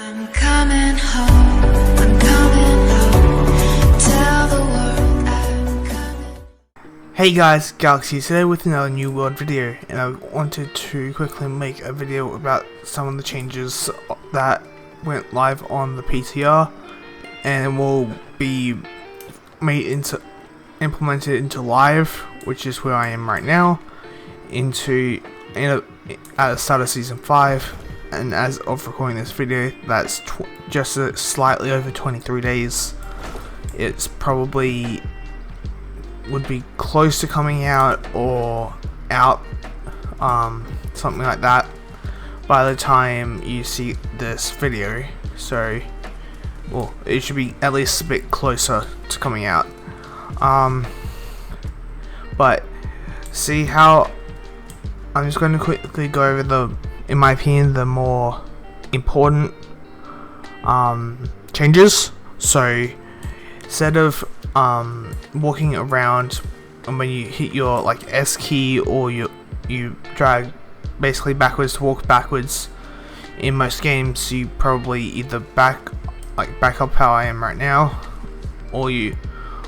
I'm coming home, I'm coming home. Tell the world I'm coming. Hey guys, Galaxy today with another New World video, and I wanted to quickly make a video about some of the changes that went live on the PTR and will be implemented into live, which is where I am right now, at the start of season 5. And as of recording this video, that's just slightly over 23 days. It's probably would be close to coming out or out, something like that, by the time you see this video. So, well, it should be at least a bit closer to coming out. But see how I'm just going to quickly go over in my opinion, the more important changes. So instead of walking around, and when you hit your S key, or you drag basically backwards to walk backwards, in most games you probably either back up how I am right now, or you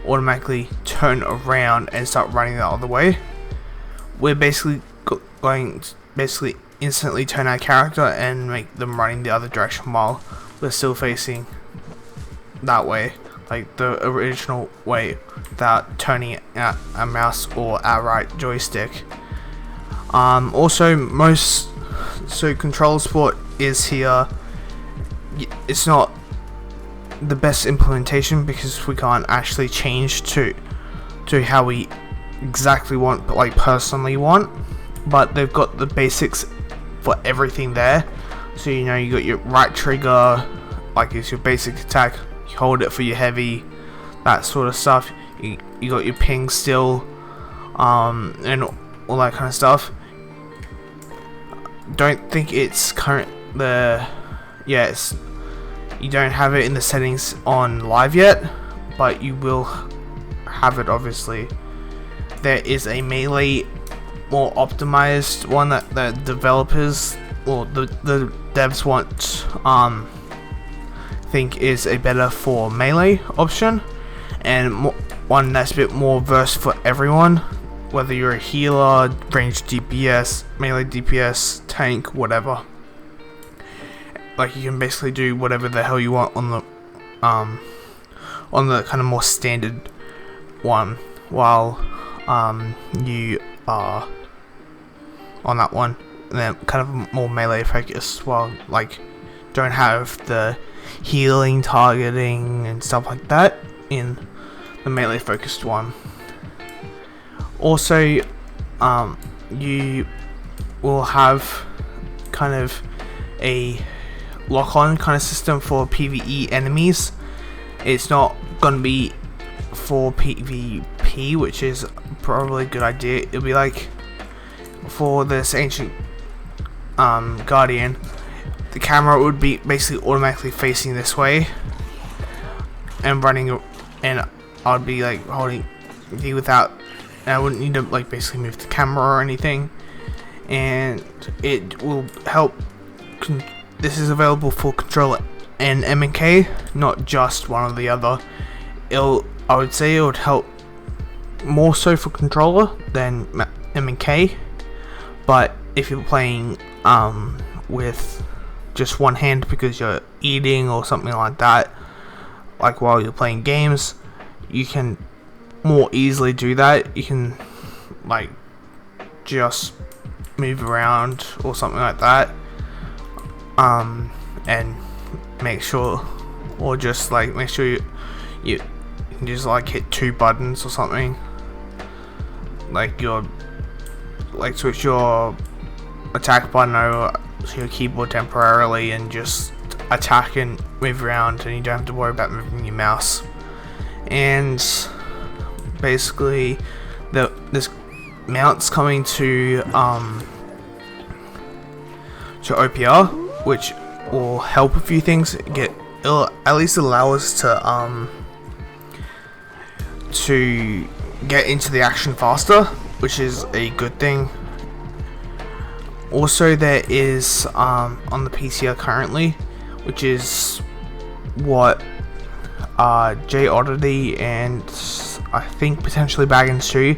automatically turn around and start running the other way. We're basically going to instantly turn our character and make them running the other direction while we're still facing that way, like the original way, without turning out our mouse or our right joystick. Also, control support is here. It's not the best implementation because we can't actually change to how we exactly want, personally want, but they've got the basics for everything there. So you got your right trigger, it's your basic attack, you hold it for your heavy, that sort of stuff. You got your ping still, and all that kind of stuff. Don't think it's you don't have it in the settings on live yet, but you will have it obviously. There is a melee more optimized one that the developers or the devs think is a better for melee option, and one that's a bit more versed for everyone, whether you're a healer, ranged DPS, melee DPS, tank, whatever. You can basically do whatever the hell you want on the kind of more standard one, while you are on that one, and then kind of more melee focused, while don't have the healing, targeting and stuff like that in the melee focused one. Also, you will have kind of a lock-on kind of system for PvE enemies. It's not gonna be for PvP, which is probably a good idea. It'll be for this ancient guardian, the camera would be basically automatically facing this way and running, and I'd be holding V without, and I wouldn't need to basically move the camera or anything, and it will help. This is available for controller and M&K, not just one or the other. I would say it would help more so for controller than M&K, but if you're playing with just one hand because you're eating or something like that, while you're playing games, you can more easily do that. You can just move around or something like that, and make sure you can just hit 2 buttons or something, switch your attack button over to your keyboard temporarily and just attack and move around, and you don't have to worry about moving your mouse. And basically this mount's coming to OPR, which will help a few things. It'll at least allow us to get into the action faster, which is a good thing. Also, there is on the PTR currently, which is what J Oddity and I think potentially Baggins too.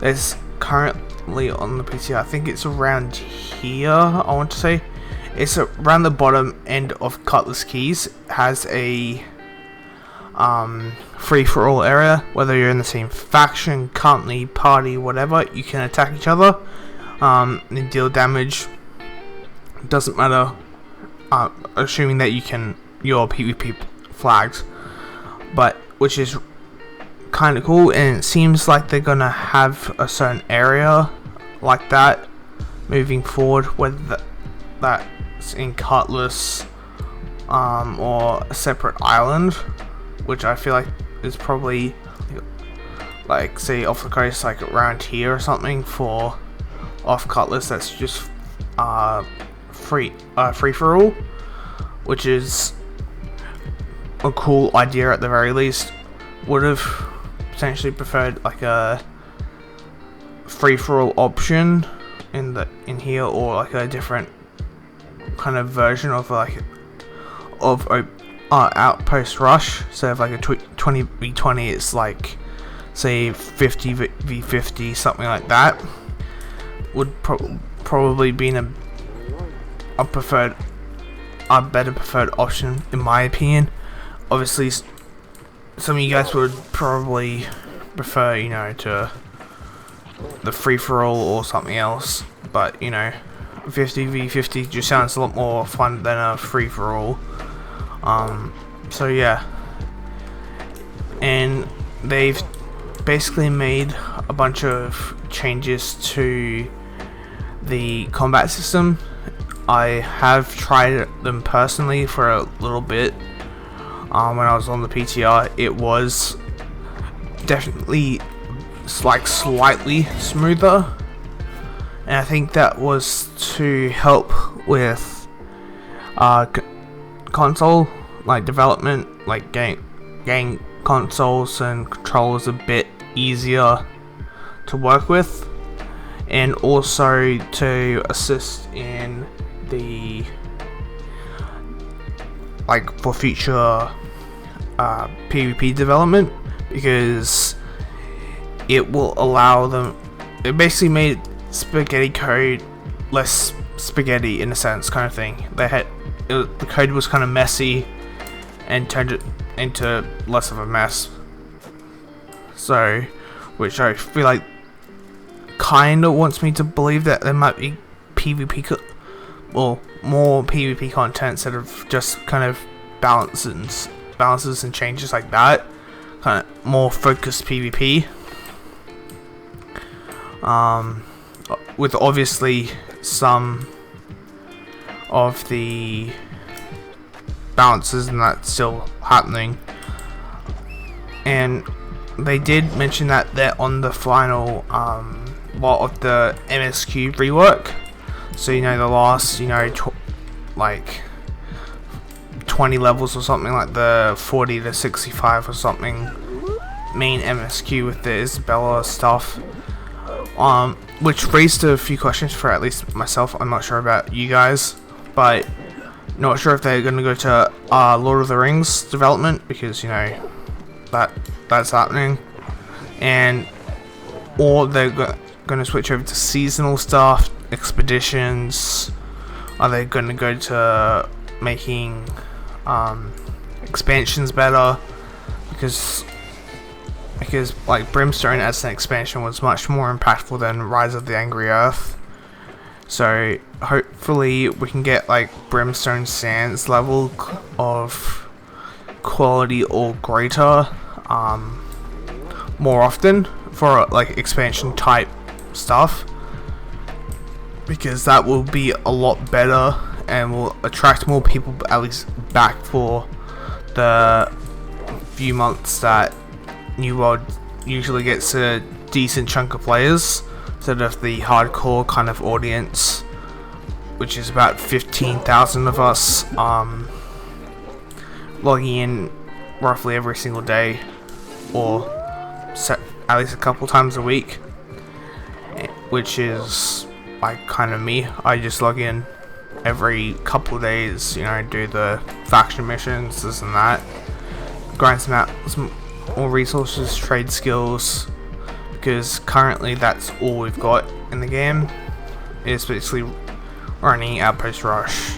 There's currently on the PC, I think it's around here, I want to say. It's around the bottom end of Cutlass Keys. It has a free-for-all area. Whether you're in the same faction, company, party, whatever, you can attack each other and deal damage. Doesn't matter, assuming that your PvP flags, but which is kind of cool. And it seems like they're gonna have a certain area like that moving forward, whether that's in Cutlass or a separate island, which I feel like is probably like say off the coast, like around here or something, for off Cutlass that's just free for all, which is a cool idea at the very least. Would have potentially preferred like a free for all option in here, or like a different kind of version of like a outpost rush. So if like a 20v20, it's like say 50v50, something like that. Would probably be a better preferred option in my opinion. Obviously some of you guys would probably prefer, you know, to the free-for-all or something else, but you know, 50v50 just sounds a lot more fun than a free-for-all. So yeah, and they've basically made a bunch of changes to the combat system. I have tried them personally for a little bit. When I was on the PTR, it was definitely like slightly smoother, and I think that was to help with console like development, like getting consoles and controllers a bit easier to work with, and also to assist in the like for future PvP development, because it will allow them. It basically made spaghetti code less spaghetti in a sense, kind of thing. The code was kind of messy and turned it into less of a mess. So, which I feel like kind of wants me to believe that there might be PvP or more PvP content instead of just kind of balances and changes like that. Kind of more focused PvP. With obviously some of the balances and that still happening. And they did mention that they're on the final lot of the MSQ rework. So you know, the last, you know, like 20 levels or something, like the 40 to 65 or something main MSQ with the Isabella stuff, which raised a few questions for at least myself. I'm not sure about you guys, but not sure if they're going to go to Lord of the Rings development, because you know that's happening, and or they're going to switch over to seasonal stuff, expeditions. Are they going to go to making expansions better, because like Brimstone as an expansion was much more impactful than Rise of the Angry Earth. So hopefully we can get like Brimstone Sands level of quality or greater more often for like expansion type stuff, because that will be a lot better and will attract more people at least back for the few months that New World usually gets a decent chunk of players, instead of the hardcore kind of audience, which is about 15,000 of us logging in roughly every single day, or at least a couple times a week, which is like kind of me. I just log in every couple of days, you know, do the faction missions, this and that, grind some more resources, trade skills, because currently that's all we've got in the game, is basically running Outpost Rush,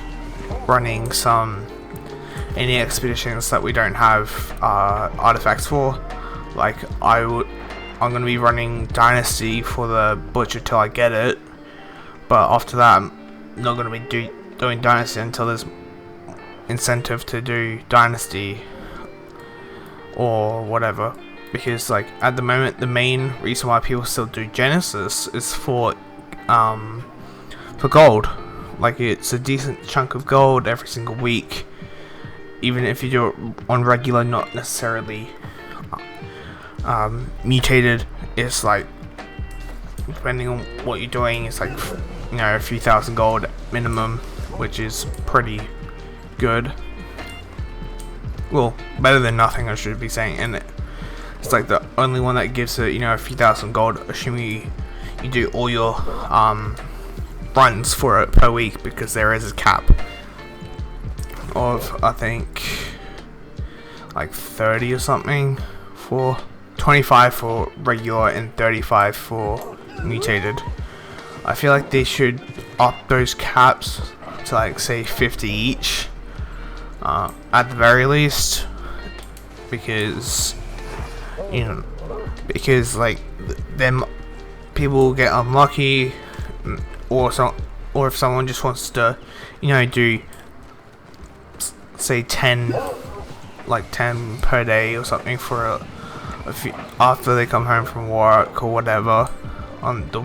running any expeditions that we don't have artifacts for. Like I'm gonna be running Dynasty for the Butcher till I get it, but after that I'm not gonna be doing Dynasty until there's incentive to do Dynasty or whatever, because like at the moment the main reason why people still do Genesis is for gold. Like it's a decent chunk of gold every single week, even if you do it on regular, not necessarily mutated. It's like, depending on what you're doing, it's like, you know, a few thousand gold minimum, which is pretty good. Well, better than nothing, I should be saying. And it's like the only one that gives it, you know, a few thousand gold, assuming you do all your runs for it per week, because there is a cap of, I think, like 30 or something, for 25 for regular and 35 for mutated. I feel like they should up those caps to like say 50 each at the very least, because like them people get unlucky, or if someone just wants to, you know, do say 10 per day or something for a few, after they come home from work or whatever on the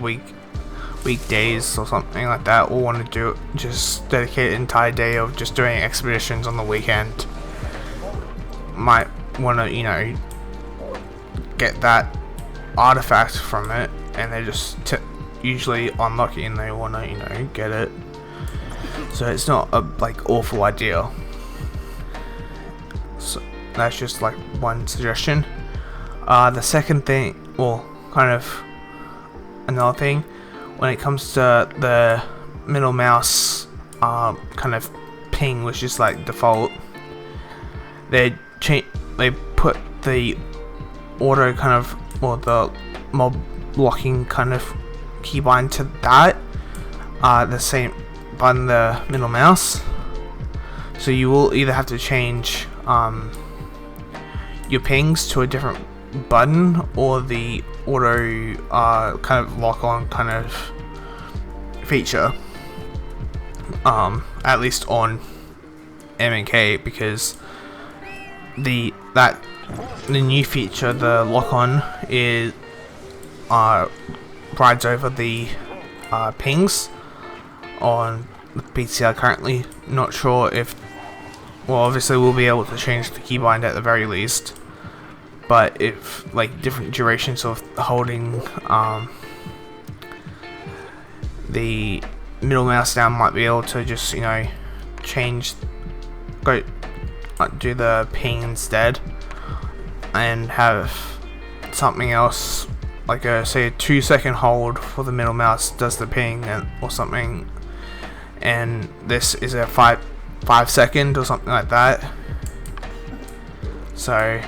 weekdays or something like that, or want to just dedicate an entire day of just doing expeditions on the weekend, might want to, you know, get that artifact from it, and they're just usually unlucky and they want to, you know, get it. So it's not a like awful idea. So that's just like one suggestion. The second thing, well, kind of another thing, when it comes to the middle mouse kind of ping, which is like default, they put the auto kind of, or the mob blocking kind of keybind to that, the same button, the middle mouse. So you will either have to change your pings to a different button, or the auto kind of lock on kind of feature, at least on MNK, because the new feature, the lock on, is rides over the pings on the PCR currently. Not sure if, well, obviously we'll be able to change the keybind at the very least, but if like different durations of holding the middle mouse down, might be able to just, you know, do the ping instead, and have something else, like say a 2-second hold for the middle mouse does the ping, or something, and this is a 5-second or something like that. So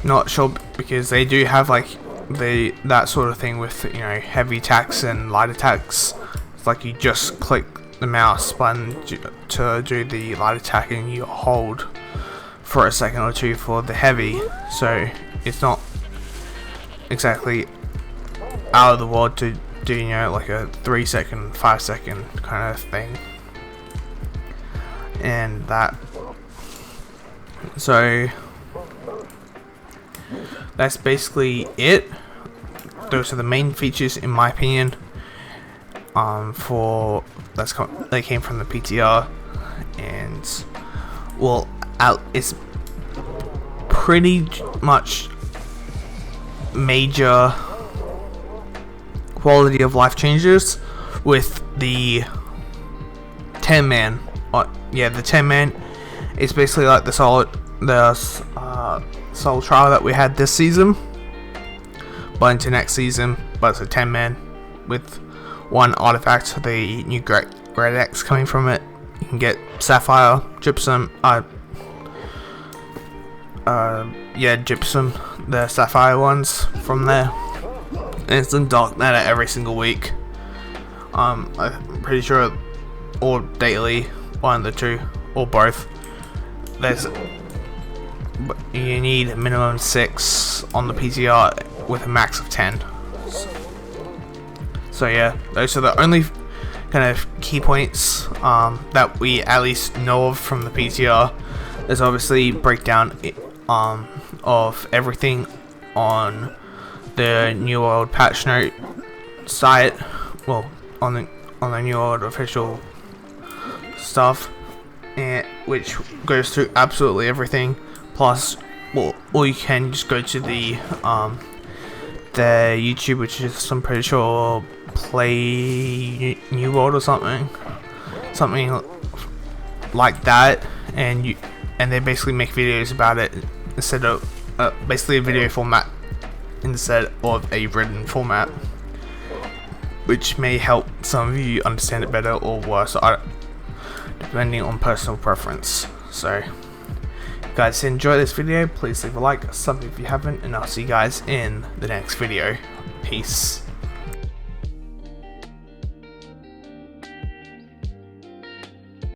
not sure, because they do have like that sort of thing with, you know, heavy attacks and light attacks. It's like you just click the mouse button to do the light attack, and you hold for a second or two for the heavy. So it's not exactly out of the world to do, you know, like a 3-second, 5-second kind of thing, and that. So that's basically it. Those are the main features, in my opinion, they came from the PTR, and well, it's pretty much major quality of life changes with the 10-man. The 10-man is basically like the soul trial that we had this season, but into next season. But it's a 10-man with one artifact for the new Great X coming from it. You can get sapphire, gypsum, gypsum, the sapphire ones from there. And it's in dark matter every single week. I'm pretty sure, or daily, one of the two, or both. You need a minimum 6 on the PTR with a max of 10. So yeah, those are the only kind of key points that we at least know of from the PTR. There's obviously breakdown of everything on the New World patch note site, well, on the New World official stuff, and which goes through absolutely everything. Plus, well, or you can just go to the YouTube, which is, I'm pretty sure, Play New World or something like that, and they basically make videos about it instead of basically a video format instead of a written format, which may help some of you understand it better or worse, depending on personal preference. So, if you guys enjoy this video, please leave a like, sub if you haven't, and I'll see you guys in the next video. Peace.